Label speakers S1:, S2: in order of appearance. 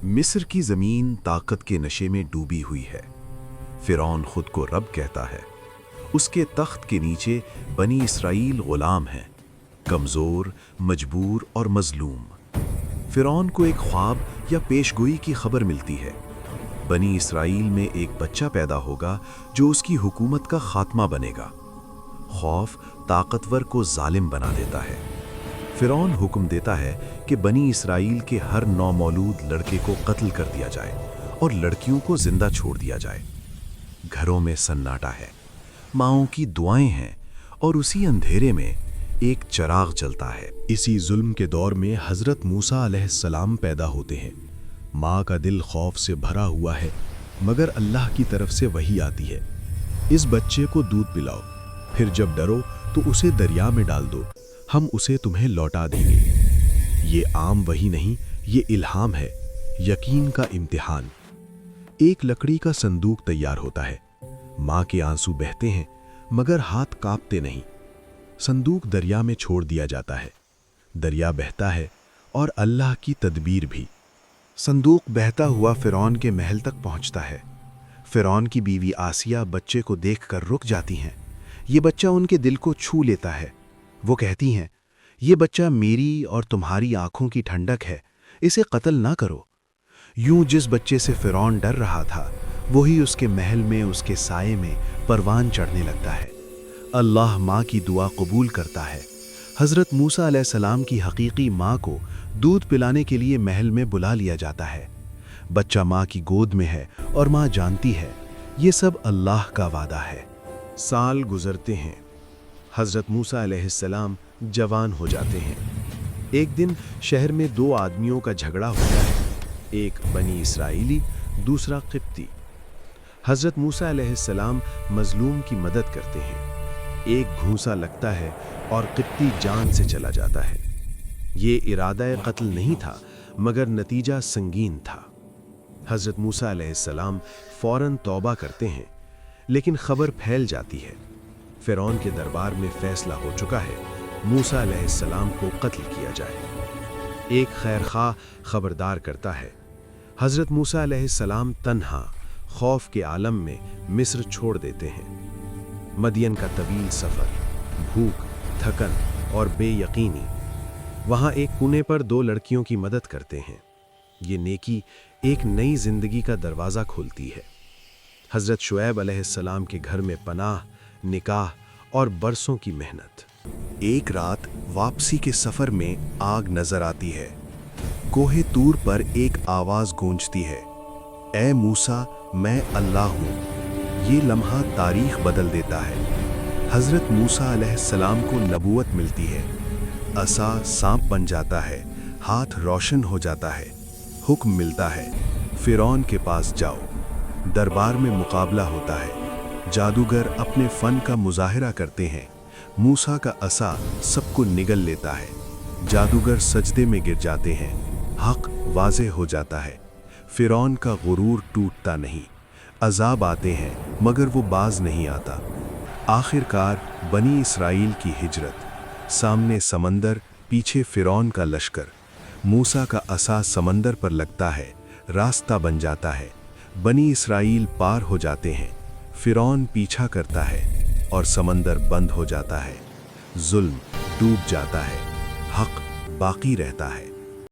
S1: मिस्र की ज़मीन ताकत के नशे में डूबी हुई है। फ़िरौन खुद को रब कहता है। उसके तख्त के नीचे बनी इसराइल ग़ुलाम हैं, कमज़ोर, मजबूर और मज़लूम। फ़िरौन को एक ख्वाब या पेशगोई की खबर मिलती है। बनी इसराइल में एक बच्चा पैदा होगा जो उसकी हुकूमत का खात्मा बनेगा। खौफ ताकतवर को जालिम बना देता है। फ़िरौन हुक्म देता है कि बनी इसराइल के हर नौमौलूद लड़के को कत्ल कर दिया जाए और लड़कियों को जिंदा छोड़ दिया जाए। घरों में सन्नाटा है, माँओं की दुआएं हैं और उसी अंधेरे में एक चराग जलता है।
S2: इसी जुल्म के दौर में हज़रत मूसा अलैहिस्सलाम पैदा होते हैं। माँ का दिल खौफ से भरा हुआ है, मगर अल्लाह की तरफ से वही आती है, इस बच्चे को दूध पिलाओ, फिर जब डरो तो उसे दरिया में डाल दो, हम उसे तुम्हें लौटा देंगे। ये आम वही नहीं, ये इल्हाम है, यकीन का इम्तिहान। एक लकड़ी का संदूक तैयार होता है। माँ के आंसू बहते हैं, मगर हाथ कांपते नहीं। संदूक दरिया में छोड़ दिया जाता है। दरिया बहता है और अल्लाह की तदबीर भी। संदूक बहता हुआ फ़िरौन के महल तक पहुंचता है। फ़िरौन की बीवी आसिया बच्चे को देखकर रुक जाती हैं। ये बच्चा उनके दिल को छू लेता है। वो कहती हैं, ये बच्चा मेरी और तुम्हारी आंखों की ठंडक है, इसे कत्ल ना करो। यूं जिस बच्चे से फ़िरौन डर रहा था, वही उसके महल में उसके साये में परवान चढ़ने लगता है। अल्लाह माँ की दुआ कबूल करता है। हज़रत मूसा अलैहिस्सलाम की हकीकी माँ को दूध पिलाने के लिए महल में बुला लिया जाता है। बच्चा माँ की गोद में है और माँ जानती है ये सब अल्लाह का वादा है। साल गुजरते हैं। हज़रत मूसा अलैहिस्सलाम जवान हो जाते हैं। एक दिन शहर में दो आदमियों का झगड़ा होता है, एक बनी इसराइली, दूसरा क़िब्ती। हज़रत मूसा अलैहिस्सलाम मज़लूम की मदद करते हैं। एक घूंसा लगता है और क़िब्ती जान से चला जाता है। ये इरादा कत्ल नहीं था, मगर नतीजा संगीन था। हज़रत मूसा अलैहिस्सलाम फ़ौरन तौबा करते हैं, लेकिन खबर फैल जाती है। फ़िरौन के दरबार में फैसला हो चुका है, मूसा अलैहिस्सलाम को कत्ल किया जाए। एक खैरखा खबरदार करता है। हज़रत मूसा अलैहिस्सलाम तन्हा खौफ के आलम में मिस्र छोड़ देते हैं। मदियन का तवील सफ़र, भूख, थकन और बेयकीनी। वहाँ एक कुएं पर दो लड़कियों की मदद करते हैं। ये नेकी एक नई जिंदगी का दरवाज़ा खोलती है। हज़रत शुएब अलैहिस्सलाम के घर में पनाह, निकाह और बरसों की मेहनत।
S1: एक रात वापसी के सफ़र में आग नज़र आती है। कोहे तूर पर एक आवाज़ गूंजती है, ए मूसा, मैं अल्लाह हूँ। ये लम्हा तारीख बदल देता है। हज़रत मूसा अलैहिस्सलाम को नबूवत मिलती है। असा सांप बन जाता है, हाथ रोशन हो जाता है। हुक्म मिलता है, फ़िरौन के पास जाओ। दरबार में मुकाबला होता है। जादूगर अपने फ़न का मुज़ाहिरा करते हैं। मूसा का असा सबको निगल लेता है। जादूगर सजदे में गिर जाते हैं। हक़ वाज़े हो जाता है। फ़िरौन का गुरूर टूटता नहीं। अज़ाब आते हैं, मगर वो बाज नहीं आता। आखिरकार बनी इसराइल की हिजरत। सामने समंदर, पीछे फ़िरौन का लश्कर। मूसा का असा समंदर पर लगता है, रास्ता बन जाता है। बनी इसराइल पार हो जाते हैं। फ़िरौन पीछा करता है और समंदर बंद हो जाता है। जुल्म डूब जाता है, हक़ बाकी रहता है।